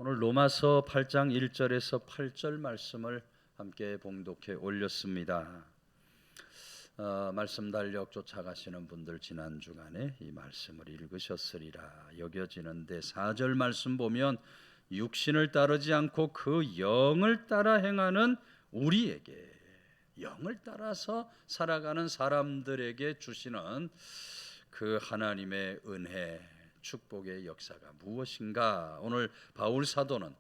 오늘 로마서 8장 1절에서 8절 말씀을 함께 봉독해 올렸습니다. 말씀 달력 쫓아가시는 분들 지난 주간에 이 말씀을 읽으셨으리라 여겨지는데 4절 말씀 보면 육신을 따르지 않고 그 영을 따라 행하는 우리에게, 영을 따라서 살아가는 사람들에게 주시는 그 하나님의 은혜, 축복의 역사가 무엇인가? 오늘 바울 사도는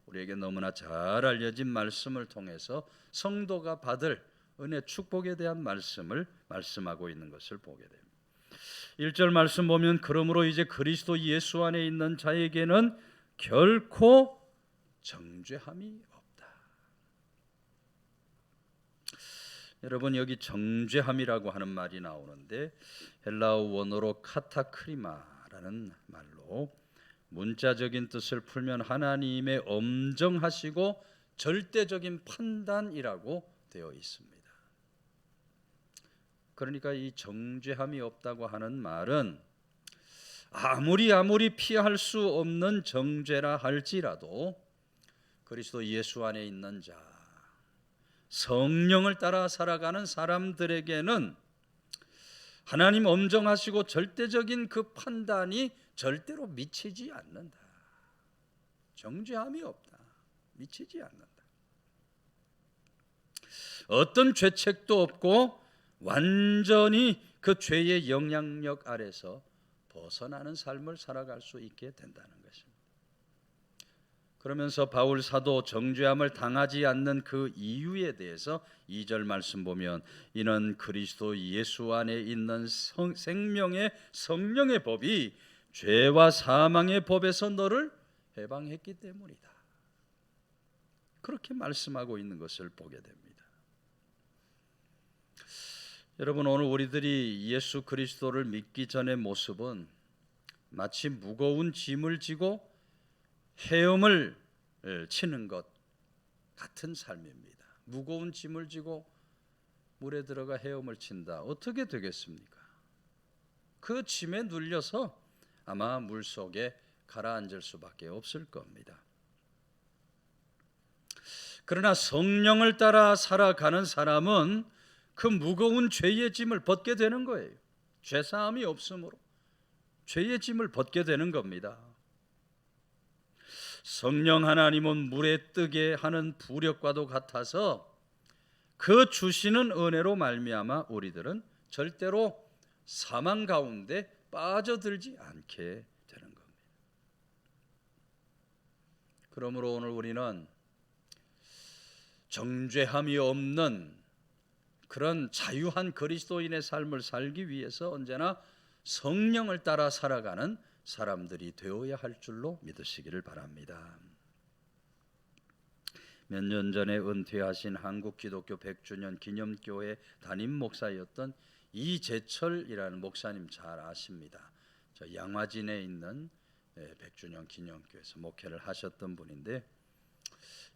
우리에게 너무나 잘 알려진 말씀을 통해서 성도가 받을 은혜, 축복에 대한 말씀을 말씀하고 있는 것을 보게 됩니다. 1절 말씀 보면 그러므로 이제 그리스도 예수 안에 있는 자에게는 결코 정죄함이 없다. 여러분, 여기 정죄함이라고 하는 말이 나오는데 헬라어 원어로 카타크리마라는 말로 문자적인 뜻을 풀면 하나님의 엄정하시고 절대적인 판단이라고 되어 있습니다. 그러니까 이 정죄함이 없다고 하는 말은 아무리 피할 수 없는 정죄라 할지라도 그리스도 예수 안에 있는 자, 성령을 따라 살아가는 사람들에게는 하나님 엄정하시고 절대적인 그 판단이 절대로 미치지 않는다. 정죄함이 없다. 미치지 않는다. 어떤 죄책도 없고 완전히 그 죄의 영향력 아래서 벗어나는 삶을 살아갈 수 있게 된다는 것입니다. 그러면서 바울 사도 정죄함을 당하지 않는 그 이유에 대해서 2절 말씀 보면 이는 그리스도 예수 안에 있는 생명의 성령의 법이 죄와 사망의 법에서 너를 해방했기 때문이다. 그렇게 말씀하고 있는 것을 보게 됩니다. 여러분, 오늘 우리들이 예수 그리스도를 믿기 전의 모습은 마치 무거운 짐을 지고 헤엄을 치는 것 같은 삶입니다. 무거운 짐을 지고 물에 들어가 헤엄을 친다. 어떻게 되겠습니까? 그 짐에 눌려서 아마 물속에 가라앉을 수밖에 없을 겁니다. 그러나 성령을 따라 살아가는 사람은 그 무거운 죄의 짐을 벗게 되는 거예요. 죄사함이 없으므로 죄의 짐을 벗게 되는 겁니다. 성령 하나님은 물에 뜨게 하는 부력과도 같아서 그 주시는 은혜로 말미암아 우리들은 절대로 사망 가운데 빠져들지 않게 되는 겁니다. 그러므로 오늘 우리는 정죄함이 없는 그런 자유한 그리스도인의 삶을 살기 위해서 언제나 성령을 따라 살아가는 사람들이 되어야 할 줄로 믿으시기를 바랍니다. 몇 년 전에 은퇴하신 한국 기독교 100주년 기념교회 담임 목사였던 이재철이라는 목사님 잘 아십니다. 저 양화진에 있는 100주년 기념교회에서 목회를 하셨던 분인데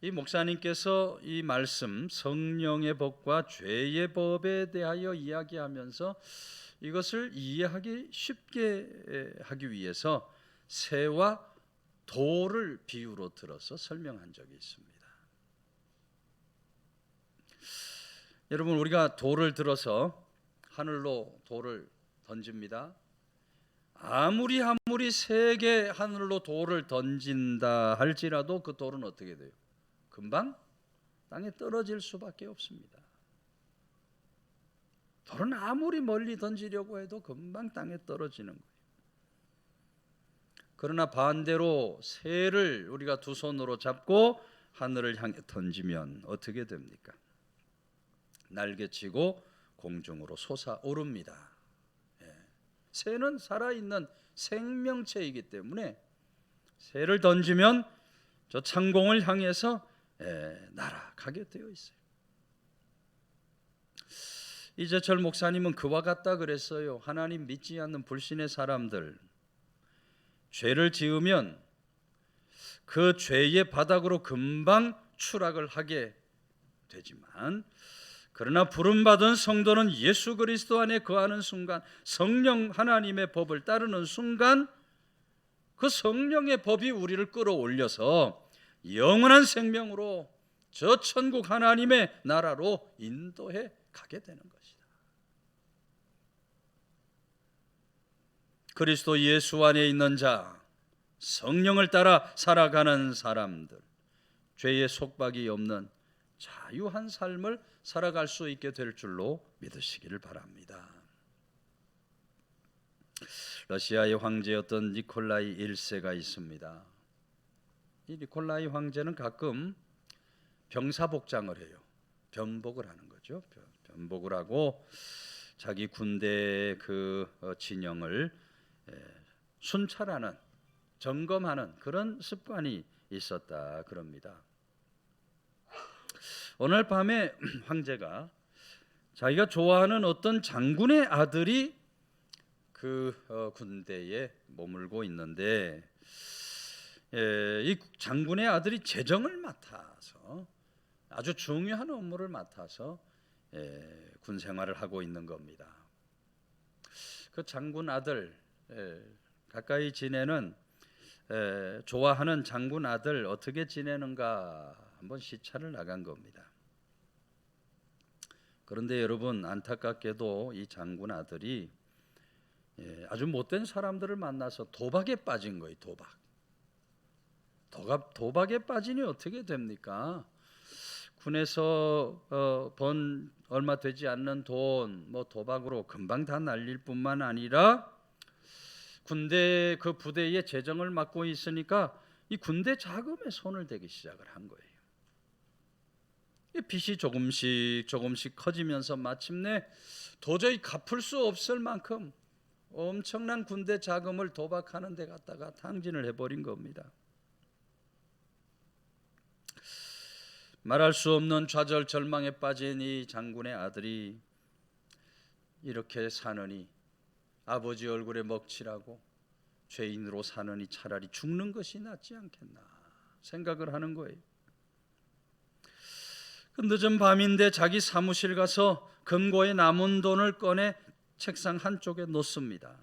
이 목사님께서 이 말씀 성령의 법과 죄의 법에 대하여 이야기하면서 이것을 이해하기 쉽게 하기 위해서 새와 돌을 비유로 들어서 설명한 적이 있습니다. 여러분, 우리가 돌을 들어서 하늘로 돌을 던집니다. 아무리 세게 하늘로 돌을 던진다 할지라도 그 돌은 어떻게 돼요? 금방 땅에 떨어질 수밖에 없습니다. 돌은 아무리 멀리 던지려고 해도 금방 땅에 떨어지는 거예요. 그러나 반대로 새를 우리가 두 손으로 잡고 하늘을 향해 던지면 어떻게 됩니까? 날개치고 공중으로 솟아오릅니다. 새는 살아있는 생명체이기 때문에 새를 던지면 저 창공을 향해서 날아가게 되어 있어요. 이재철 목사님은 그와 같다 그랬어요. 하나님 믿지 않는 불신의 사람들, 죄를 지으면 그 죄의 바닥으로 금방 추락을 하게 되지만 그러나 부름받은 성도는 예수 그리스도 안에 거하는 순간, 성령 하나님의 법을 따르는 순간 그 성령의 법이 우리를 끌어올려서 영원한 생명으로 저 천국 하나님의 나라로 인도해 가게 되는 것이다. 그리스도 예수 안에 있는 자, 성령을 따라 살아가는 사람들, 죄의 속박이 없는 자유한 삶을 살아갈 수 있게 될 줄로 믿으시기를 바랍니다. 러시아의 황제였던 니콜라이 1세가 있습니다. 이 니콜라이 황제는 가끔 병사복장을 해요. 변복을 하는 거죠. 변복을 하고 자기 군대의 그 진영을 순찰하는, 점검하는 그런 습관이 있었다 그럽니다. 오늘 밤에 황제가 자기가 좋아하는 어떤 장군의 아들이 그 군대에 머물고 있는데, 이 장군의 아들이 재정을 맡아서 아주 중요한 업무를 맡아서 군 생활을 하고 있는 겁니다. 그 장군 아들, 가까이 지내는 좋아하는 장군 아들 어떻게 지내는가 한번 시찰을 나간 겁니다. 그런데 여러분, 안타깝게도 이 장군 아들이 아주 못된 사람들을 만나서 도박에 빠진 거예요. 도박에 빠지니 어떻게 됩니까? 군에서 번 얼마 되지 않는 돈 도박으로 금방 다 날릴 뿐만 아니라 군대 그 부대의 재정을 맡고 있으니까 이 군대 자금에 손을 대기 시작을 한 거예요. 이 빚이 조금씩 커지면서 마침내 도저히 갚을 수 없을 만큼 엄청난 군대 자금을 도박하는 데 갖다가 탕진을 해버린 겁니다. 말할 수 없는 좌절 절망에 빠진 이 장군의 아들이 이렇게 사느니, 아버지 얼굴에 먹칠하고 죄인으로 사느니 차라리 죽는 것이 낫지 않겠나 생각을 하는 거예요. 그 늦은 밤인데 자기 사무실 가서 금고에 남은 돈을 꺼내 책상 한쪽에 놓습니다.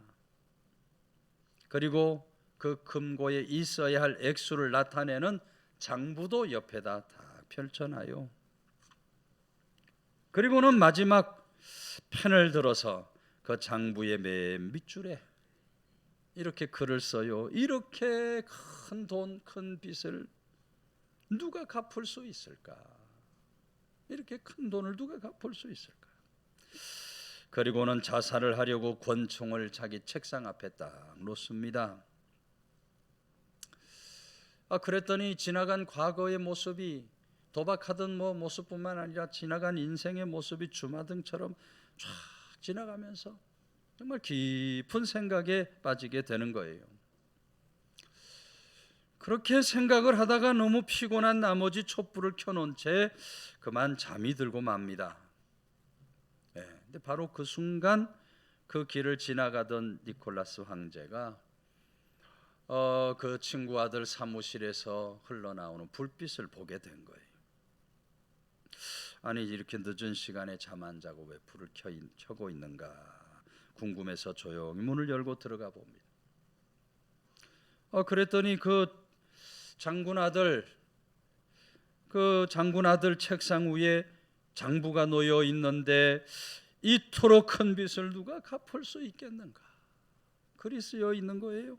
그리고 그 금고에 있어야 할 액수를 나타내는 장부도 옆에다 다 펼쳐놔요. 그리고는 마지막 펜을 들어서 그 장부의 맨 밑줄에 이렇게 글을 써요. 이렇게 큰 돈, 큰 빚을 누가 갚을 수 있을까? 이렇게 큰 돈을 누가 갚을 수 있을까? 그리고는 자살을 하려고 권총을 자기 책상 앞에 딱 놓습니다. 그랬더니 지나간 과거의 모습이, 도박하던 모습뿐만 아니라 지나간 인생의 모습이 주마등처럼 쫙 지나가면서 정말 깊은 생각에 빠지게 되는 거예요. 그렇게 생각을 하다가 너무 피곤한 나머지 촛불을 켜놓은 채 그만 잠이 들고 맙니다. 근데 바로 그 순간 그 길을 지나가던 니콜라스 황제가 그 친구 아들 사무실에서 흘러나오는 불빛을 보게 된 거예요. 아니, 이렇게 늦은 시간에 잠 안 자고 왜 불을 켜고 있는가 궁금해서 조용히 문을 열고 들어가 봅니다. 그랬더니 그 장군 아들 책상 위에 장부가 놓여 있는데 이토록 큰 빚을 누가 갚을 수 있겠는가? 글이 쓰여 있는 거예요.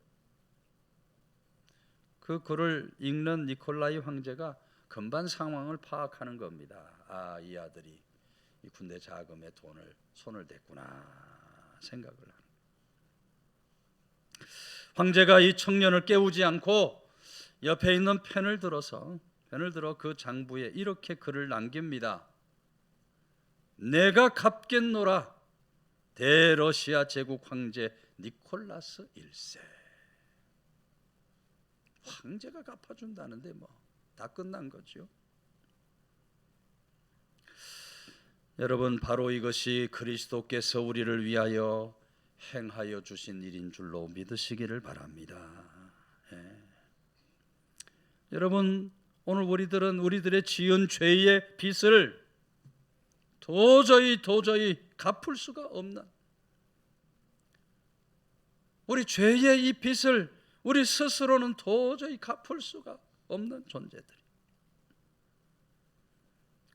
그 글을 읽는 니콜라이 황제가 금방 상황을 파악하는 겁니다. 이 아들이 이 군대 자금에 손을 댔구나 생각을 하는. 황제가 이 청년을 깨우지 않고 옆에 있는 펜을 들어 그 장부에 이렇게 글을 남깁니다. 내가 갚겠노라, 대러시아 제국 황제 니콜라스 1세. 황제가 갚아준다는데 다 끝난 거죠. 여러분, 바로 이것이 그리스도께서 우리를 위하여 행하여 주신 일인 줄로 믿으시기를 바랍니다. 여러분, 오늘 우리들의 지은 죄의 빚을 도저히 갚을 수가 없는, 우리 죄의 이 빚을 우리 스스로는 도저히 갚을 수가 없는 존재들.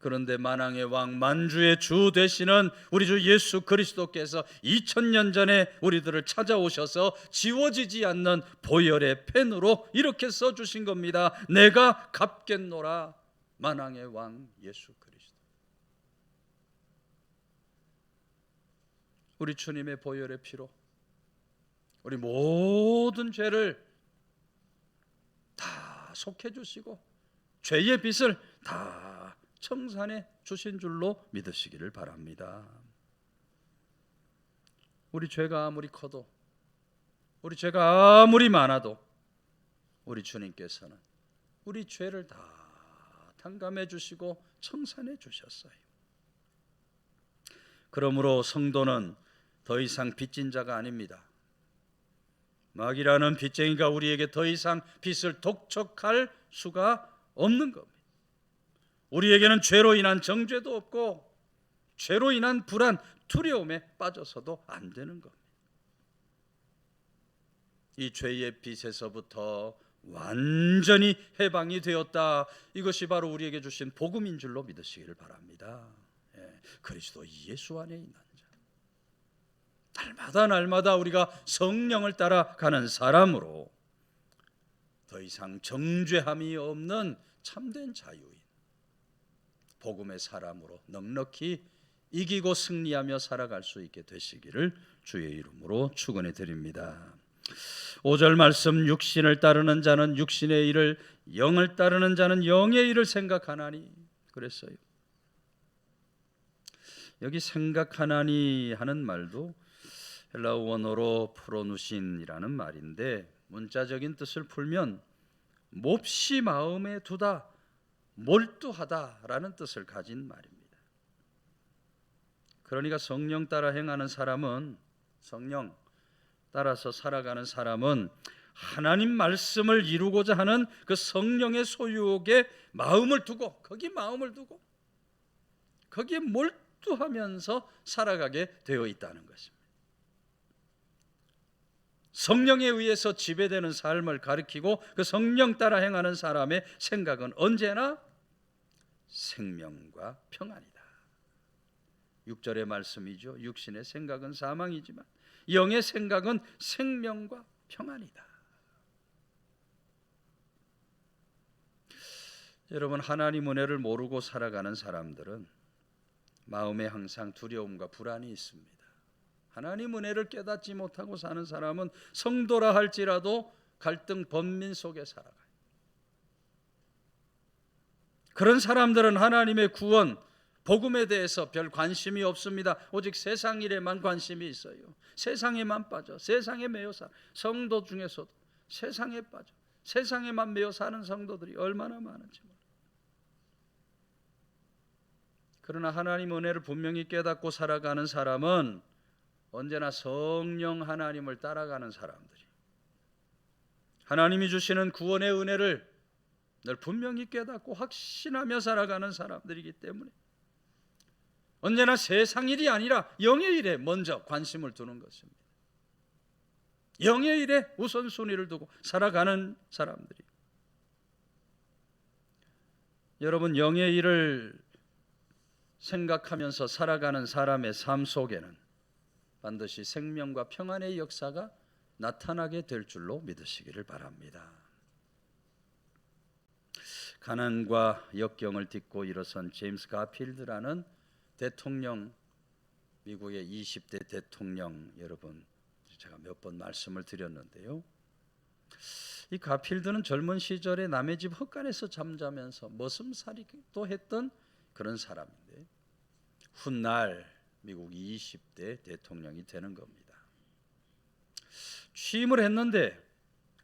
그런데 만왕의 왕 만주의 주 되시는 우리 주 예수 그리스도께서 2000년 전에 우리들을 찾아오셔서 지워지지 않는 보혈의 펜으로 이렇게 써주신 겁니다. 내가 갚겠노라. 만왕의 왕 예수 그리스도. 우리 주님의 보혈의 피로 우리 모든 죄를 다 속해 주시고 죄의 빚을 다 청산해 주신 줄로 믿으시기를 바랍니다. 우리 죄가 아무리 커도, 우리 죄가 아무리 많아도 우리 주님께서는 우리 죄를 다 탕감해 주시고 청산해 주셨어요. 그러므로 성도는 더 이상 빚진 자가 아닙니다. 마귀라는 빚쟁이가 우리에게 더 이상 빚을 독촉할 수가 없는 겁니다. 우리에게는 죄로 인한 정죄도 없고 죄로 인한 불안, 두려움에 빠져서도 안 되는 겁니다. 이 죄의 빚에서부터 완전히 해방이 되었다. 이것이 바로 우리에게 주신 복음인 줄로 믿으시기를 바랍니다. 그리스도 예수 안에 있는 자, 날마다 우리가 성령을 따라가는 사람으로 더 이상 정죄함이 없는 참된 자유인 복음의 사람으로 넉넉히 이기고 승리하며 살아갈 수 있게 되시기를 주의 이름으로 축원해 드립니다. 5절 말씀, 육신을 따르는 자는 육신의 일을, 영을 따르는 자는 영의 일을 생각하나니 그랬어요. 여기 생각하나니 하는 말도 헬라어 원어로 프로누신이라는 말인데 문자적인 뜻을 풀면 몹시 마음에 두다, 몰두하다라는 뜻을 가진 말입니다. 그러니까 성령 따라 행하는 사람은, 성령 따라서 살아가는 사람은 하나님 말씀을 이루고자 하는 그 성령의 소유욕에 마음을 두고, 거기에 몰두하면서 살아가게 되어 있다는 것입니다. 성령에 의해서 지배되는 삶을 가리키고 그 성령 따라 행하는 사람의 생각은 언제나 생명과 평안이다. 6절의 말씀이죠. 육신의 생각은 사망이지만 영의 생각은 생명과 평안이다. 여러분, 하나님 은혜를 모르고 살아가는 사람들은 마음에 항상 두려움과 불안이 있습니다. 하나님 은혜를 깨닫지 못하고 사는 사람은 성도라 할지라도 갈등 번민 속에 살아가요. 그런 사람들은 하나님의 구원, 복음에 대해서 별 관심이 없습니다. 오직 세상 일에만 관심이 있어요. 세상에만 빠져, 세상에 매여 살아. 성도 중에서도 세상에 빠져, 세상에만 매여 사는 성도들이 얼마나 많은지 몰라요. 그러나 하나님 은혜를 분명히 깨닫고 살아가는 사람은 언제나 성령 하나님을 따라가는 사람들이, 하나님이 주시는 구원의 은혜를 늘 분명히 깨닫고 확신하며 살아가는 사람들이기 때문에 언제나 세상 일이 아니라 영의 일에 먼저 관심을 두는 것입니다. 영의 일에 우선순위를 두고 살아가는 사람들이, 여러분, 영의 일을 생각하면서 살아가는 사람의 삶 속에는 반드시 생명과 평안의 역사가 나타나게 될 줄로 믿으시기를 바랍니다. 가난과 역경을 딛고 일어선 제임스 가필드라는 대통령, 미국의 20대 대통령, 여러분 제가 몇 번 말씀을 드렸는데요. 이 가필드는 젊은 시절에 남의 집 헛간에서 잠자면서 머슴살이도 했던 그런 사람인데 훗날 미국 20대 대통령이 되는 겁니다. 취임을 했는데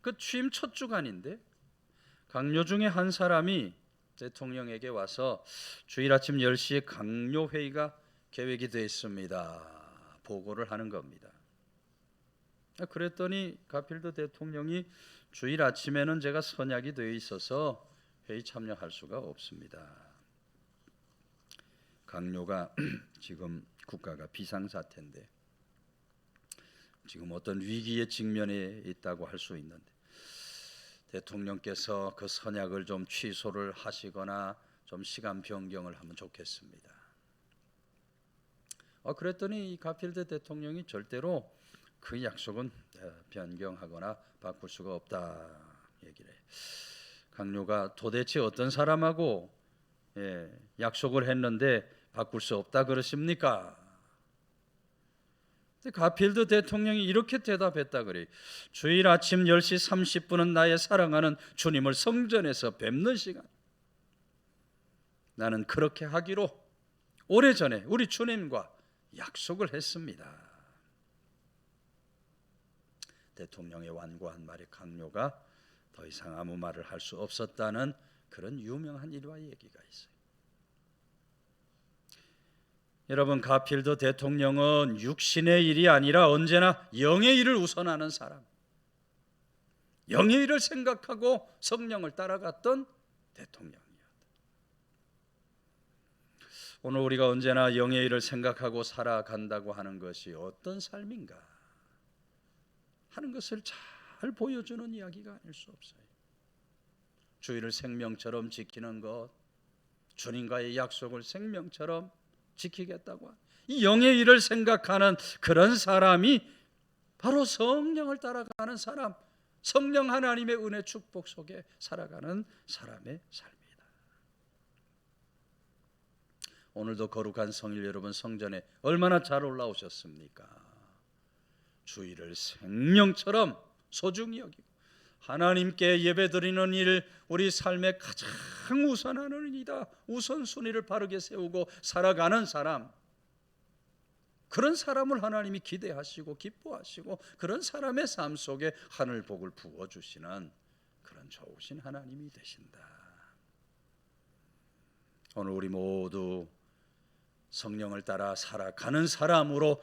그 취임 첫 주간인데 강요 중에 한 사람이 대통령에게 와서 주일 아침 10시에 강요 회의가 계획이 되어 있습니다. 보고를 하는 겁니다. 그랬더니 가필드 대통령이 주일 아침에는 제가 선약이 되어 있어서 회의 참여할 수가 없습니다. 강요가 지금 국가가 비상사태인데 지금 어떤 위기에 직면해 있다고 할 수 있는데 대통령께서 그 선약을 좀 취소를 하시거나 좀 시간 변경을 하면 좋겠습니다. 그랬더니 이 가필드 대통령이 절대로 그 약속은 변경하거나 바꿀 수가 없다 얘기를 해요. 강요가 도대체 어떤 사람하고 약속을 했는데 바꿀 수 없다 그러십니까? 가필드 대통령이 이렇게 대답했다 그래요. 주일 아침 10시 30분은 나의 사랑하는 주님을 성전에서 뵙는 시간. 나는 그렇게 하기로 오래전에 우리 주님과 약속을 했습니다. 대통령의 완고한 말에 강요가 더 이상 아무 말을 할 수 없었다는 그런 유명한 일화 얘기가 있어요. 여러분, 가필드 대통령은 육신의 일이 아니라 언제나 영의 일을 우선하는 사람, 영의 일을 생각하고 성령을 따라갔던 대통령이었다. 오늘 우리가 언제나 영의 일을 생각하고 살아간다고 하는 것이 어떤 삶인가 하는 것을 잘 보여주는 이야기가 아닐 수 없어요. 주일을 생명처럼 지키는 것, 주님과의 약속을 생명처럼 지키겠다고 하는 이 영의 일을 생각하는 그런 사람이 바로 성령을 따라가는 사람, 성령 하나님의 은혜 축복 속에 살아가는 사람의 삶이다. 오늘도 거룩한 성일 여러분 성전에 얼마나 잘 올라오셨습니까? 주일을 생명처럼 소중히 여기고 하나님께 예배드리는 일, 우리 삶의 가장 우선하는 일이다. 우선순위를 바르게 세우고 살아가는 사람, 그런 사람을 하나님이 기대하시고 기뻐하시고 그런 사람의 삶 속에 하늘 복을 부어주시는 그런 좋으신 하나님이 되신다. 오늘 우리 모두 성령을 따라 살아가는 사람으로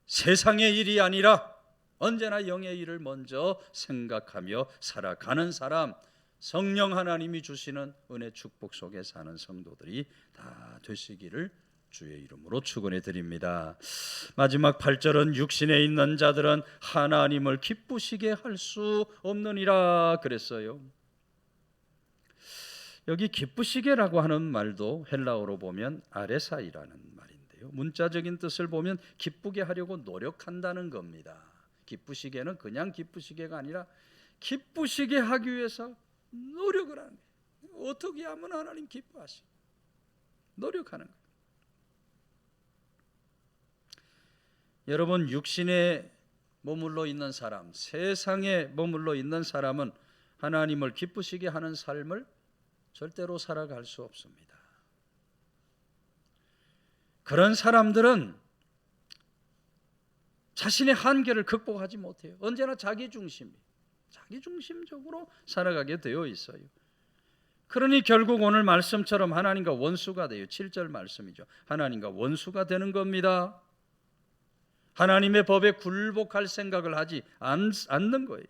세상의 일이 아니라 언제나 영의 일을 먼저 생각하며 살아가는 사람, 성령 하나님이 주시는 은혜 축복 속에 사는 성도들이 다 되시기를 주의 이름으로 축원해 드립니다. 마지막 8절은 육신에 있는 자들은 하나님을 기쁘시게 할 수 없느니라 그랬어요. 여기 기쁘시게라고 하는 말도 헬라어로 보면 아레사이라는 말인데요, 문자적인 뜻을 보면 기쁘게 하려고 노력한다는 겁니다. 기쁘시게는 그냥 기쁘시게가 아니라 기쁘시게 하기 위해서 노력을 하는 거예요. 어떻게 하면 하나님 기뻐하시고 노력하는 거예요. 여러분, 육신에 머물러 있는 사람, 세상에 머물러 있는 사람은 하나님을 기쁘시게 하는 삶을 절대로 살아갈 수 없습니다. 그런 사람들은 자신의 한계를 극복하지 못해요. 언제나 자기중심적으로 살아가게 되어 있어요. 그러니 결국 오늘 말씀처럼 하나님과 원수가 돼요. 7절 말씀이죠. 하나님과 원수가 되는 겁니다. 하나님의 법에 굴복할 생각을 하지 않는 거예요.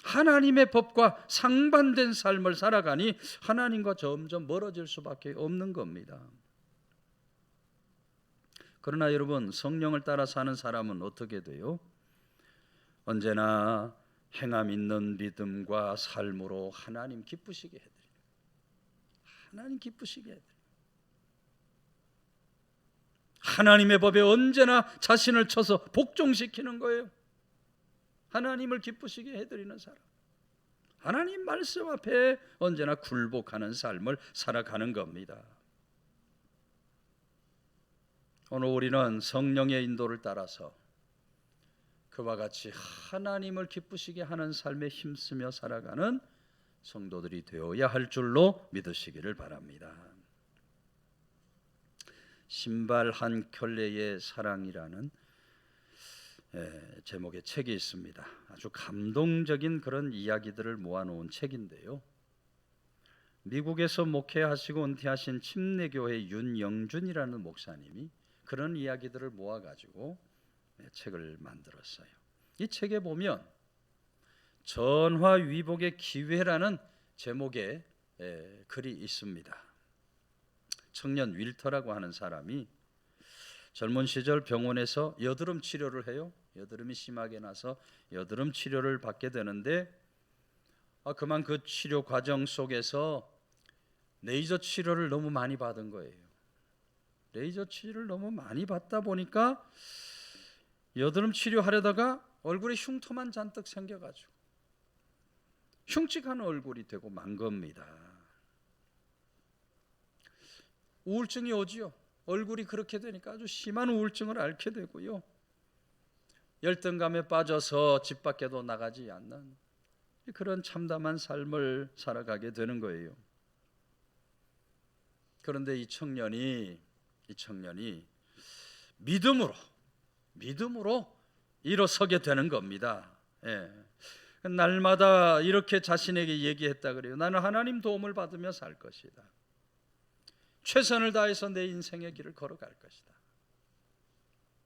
하나님의 법과 상반된 삶을 살아가니 하나님과 점점 멀어질 수밖에 없는 겁니다. 그러나 여러분, 성령을 따라 사는 사람은 어떻게 돼요? 언제나 행함 있는 믿음과 삶으로 하나님 기쁘시게 해드려요. 하나님 기쁘시게 해드려요. 하나님의 법에 언제나 자신을 쳐서 복종시키는 거예요. 하나님을 기쁘시게 해드리는 사람, 하나님 말씀 앞에 언제나 굴복하는 삶을 살아가는 겁니다. 오늘 우리는 성령의 인도를 따라서 그와 같이 하나님을 기쁘시게 하는 삶에 힘쓰며 살아가는 성도들이 되어야 할 줄로 믿으시기를 바랍니다. 신발 한 켤레의 사랑이라는 제목의 책이 있습니다. 아주 감동적인 그런 이야기들을 모아놓은 책인데요, 미국에서 목회하시고 은퇴하신 침례교회 윤영준이라는 목사님이 그런 이야기들을 모아가지고 책을 만들었어요. 이 책에 보면 전화위복의 기회라는 제목의 글이 있습니다. 청년 윌터라고 하는 사람이 젊은 시절 병원에서 여드름 치료를 해요. 여드름이 심하게 나서 여드름 치료를 받게 되는데 그만 그 치료 과정 속에서 레이저 치료를 너무 많이 받은 거예요. 레이저 치료를 너무 많이 받다 보니까 여드름 치료하려다가 얼굴에 흉터만 잔뜩 생겨가지고 흉측한 얼굴이 되고 만 겁니다. 우울증이 오지요. 얼굴이 그렇게 되니까 아주 심한 우울증을 앓게 되고요. 열등감에 빠져서 집 밖에도 나가지 않는 그런 참담한 삶을 살아가게 되는 거예요. 그런데 이 청년이 믿음으로 일어서게 되는 겁니다. 예. 날마다 이렇게 자신에게 얘기했다 그래요. 나는 하나님 도움을 받으며 살 것이다. 최선을 다해서 내 인생의 길을 걸어갈 것이다.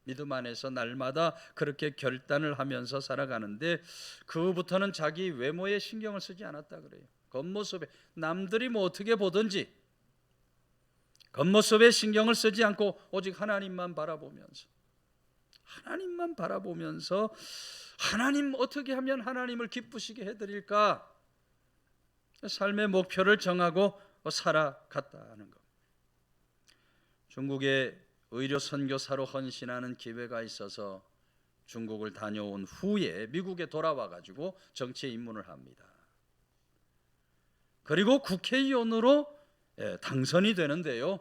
믿음 안에서 날마다 그렇게 결단을 하면서 살아가는데 그부터는 자기 외모에 신경을 쓰지 않았다 그래요. 겉모습에 남들이 뭐 어떻게 보든지 겉모습에 신경을 쓰지 않고 오직 하나님만 바라보면서 하나님 어떻게 하면 하나님을 기쁘시게 해드릴까 삶의 목표를 정하고 살아갔다는 것. 중국에 의료 선교사로 헌신하는 기회가 있어서 중국을 다녀온 후에 미국에 돌아와 가지고 정치에 입문을 합니다. 그리고 국회의원으로 당선이 되는데요.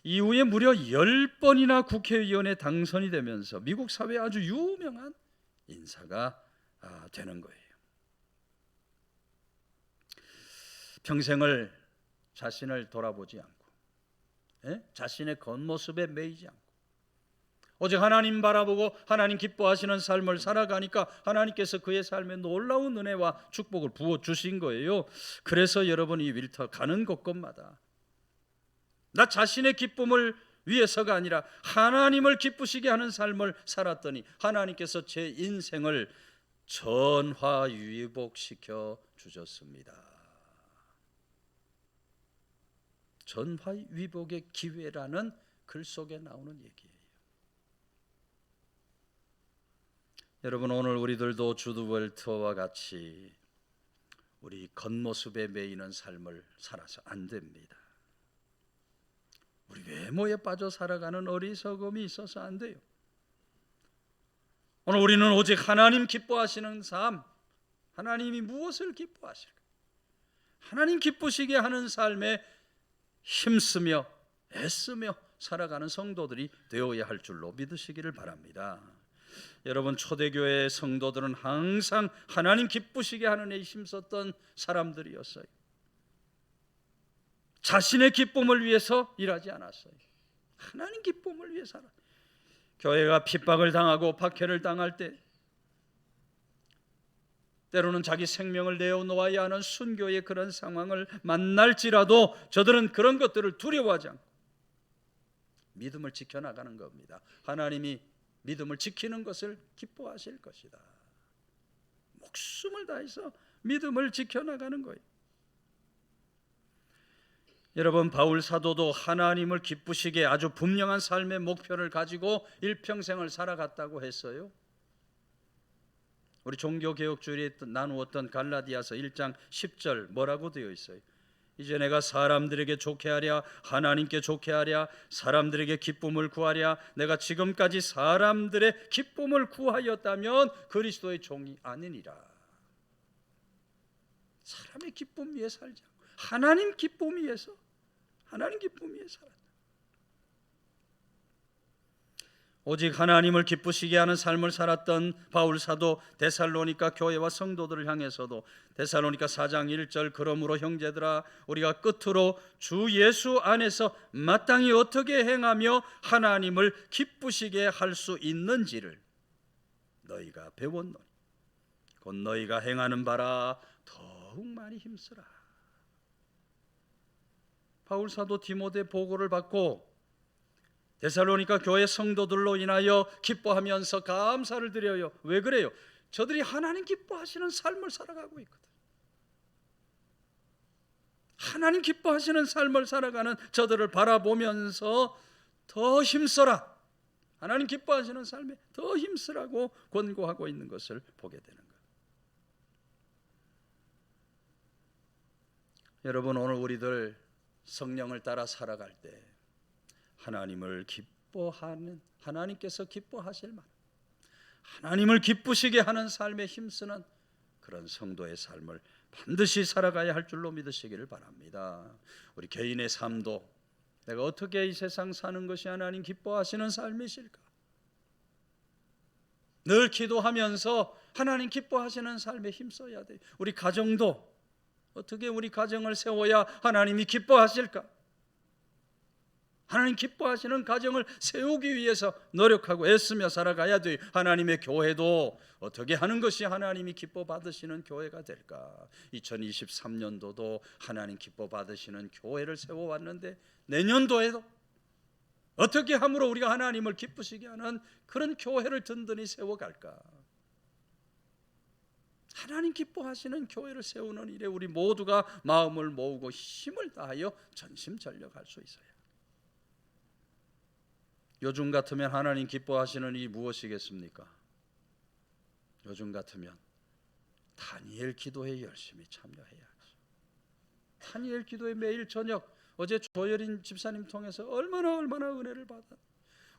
이후에 무려 10번이나 국회의원에 당선이 되면서 미국 사회에 아주 유명한 인사가 되는 거예요. 평생을 자신을 돌아보지 않고 자신의 겉모습에 매이지 않고 오직 하나님 바라보고 하나님 기뻐하시는 삶을 살아가니까 하나님께서 그의 삶에 놀라운 은혜와 축복을 부어주신 거예요. 그래서 여러분 이 윌터 가는 곳곳마다 나 자신의 기쁨을 위해서가 아니라 하나님을 기쁘시게 하는 삶을 살았더니 하나님께서 제 인생을 전화위복시켜 주셨습니다. 전화위복의 기회라는 글 속에 나오는 얘기예요. 여러분 오늘 우리들도 주드 웰터와 같이 우리 겉모습에 매이는 삶을 살아서 안 됩니다. 우리 외모에 빠져 살아가는 어리석음이 있어서 안 돼요. 오늘 우리는 오직 하나님 기뻐하시는 삶, 하나님이 무엇을 기뻐하실까? 하나님 기쁘시게 하는 삶에 힘쓰며 애쓰며 살아가는 성도들이 되어야 할 줄로 믿으시기를 바랍니다. 여러분 초대교회 성도들은 항상 하나님 기쁘시게 하는 데 힘썼던 사람들이었어요. 자신의 기쁨을 위해서 일하지 않았어요. 하나님 기쁨을 위해 살아. 교회가 핍박을 당하고 박해를 당할 때 때로는 자기 생명을 내어놓아야 하는 순교의 그런 상황을 만날지라도 저들은 그런 것들을 두려워하지 않고 믿음을 지켜나가는 겁니다. 하나님이 믿음을 지키는 것을 기뻐하실 것이다. 목숨을 다해서 믿음을 지켜나가는 거예요. 여러분 바울 사도도 하나님을 기쁘시게 아주 분명한 삶의 목표를 가지고 일평생을 살아갔다고 했어요. 우리 종교개혁주일이 나누었던 갈라디아서 1장 10절 뭐라고 되어 있어요? 이제 내가 사람들에게 좋게 하랴 하나님께 좋게 하랴 사람들에게 기쁨을 구하랴 내가 지금까지 사람들의 기쁨을 구하였다면 그리스도의 종이 아니니라. 사람의 기쁨 위해 살지 않고 하나님 기쁨 위해서 살았다. 오직 하나님을 기쁘시게 하는 삶을 살았던 바울 사도 데살로니가 교회와 성도들을 향해서도 데살로니가 4장 1절 그러므로 형제들아 우리가 끝으로 주 예수 안에서 마땅히 어떻게 행하며 하나님을 기쁘시게 할 수 있는지를 너희가 배웠노니 곧 너희가 행하는 바라 더욱 많이 힘쓰라. 바울 사도 디모데 보고를 받고 데살로니가 교회 성도들로 인하여 기뻐하면서 감사를 드려요. 왜 그래요? 저들이 하나님 기뻐하시는 삶을 살아가고 있거든. 하나님 기뻐하시는 삶을 살아가는 저들을 바라보면서 더 힘써라. 하나님 기뻐하시는 삶에 더 힘쓰라고 권고하고 있는 것을 보게 되는 거예요. 여러분, 오늘 우리들 성령을 따라 살아갈 때 하나님을 기뻐하는, 하나님께서 기뻐하실 만, 하나님을 기쁘시게 하는 삶에 힘쓰는 그런 성도의 삶을 반드시 살아가야 할 줄로 믿으시기를 바랍니다. 우리 개인의 삶도 내가 어떻게 이 세상 사는 것이 하나님 기뻐하시는 삶이실까? 늘 기도하면서 하나님 기뻐하시는 삶에 힘써야 돼요. 우리 가정도 어떻게 우리 가정을 세워야 하나님이 기뻐하실까? 하나님 기뻐하시는 가정을 세우기 위해서 노력하고 애쓰며 살아가야 돼요. 하나님의 교회도 어떻게 하는 것이 하나님이 기뻐 받으시는 교회가 될까? 2023년도도 하나님 기뻐 받으시는 교회를 세워왔는데 내년도에도 어떻게 함으로 우리가 하나님을 기쁘시게 하는 그런 교회를 든든히 세워갈까? 하나님 기뻐하시는 교회를 세우는 일에 우리 모두가 마음을 모으고 힘을 다하여 전심전력할 수 있어요. 요즘 같으면 하나님 기뻐하시는 일이 무엇이겠습니까? 요즘 같으면 다니엘 기도에 열심히 참여해야죠. 다니엘 기도에 매일 저녁, 어제 조여린 집사님 통해서 얼마나 은혜를 받았,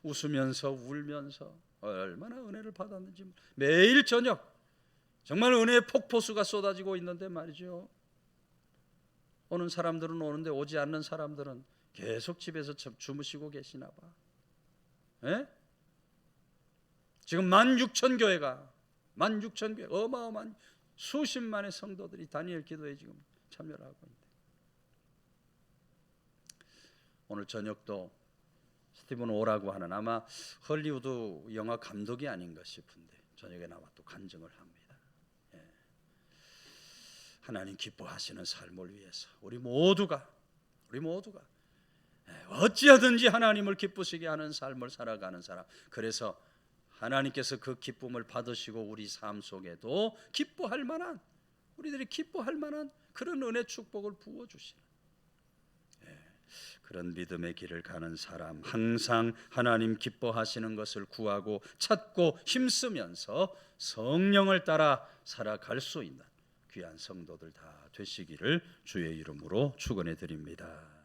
웃으면서 울면서 얼마나 은혜를 받았는지 매일 저녁 정말 은혜의 폭포수가 쏟아지고 있는데 말이죠. 오는 사람들은 오는데 오지 않는 사람들은 계속 집에서 주무시고 계시나 봐. 예? 지금 16,000교회가 16,000교회 어마어마한 수십만의 성도들이 다니엘 기도에 지금 참여를 하고 있는데, 오늘 저녁도 스티븐 오라고 하는 아마 헐리우드 영화 감독이 아닌가 싶은데 저녁에 나와 또 간증을 합니다. 예. 하나님 기뻐하시는 삶을 위해서 우리 모두가 어찌하든지 하나님을 기쁘시게 하는 삶을 살아가는 사람, 그래서 하나님께서 그 기쁨을 받으시고 우리 삶 속에도 기뻐할 만한, 우리들이 기뻐할 만한 그런 은혜 축복을 부어주시는 그런 믿음의 길을 가는 사람, 항상 하나님 기뻐하시는 것을 구하고 찾고 힘쓰면서 성령을 따라 살아갈 수 있는 귀한 성도들 다 되시기를 주의 이름으로 축원해 드립니다.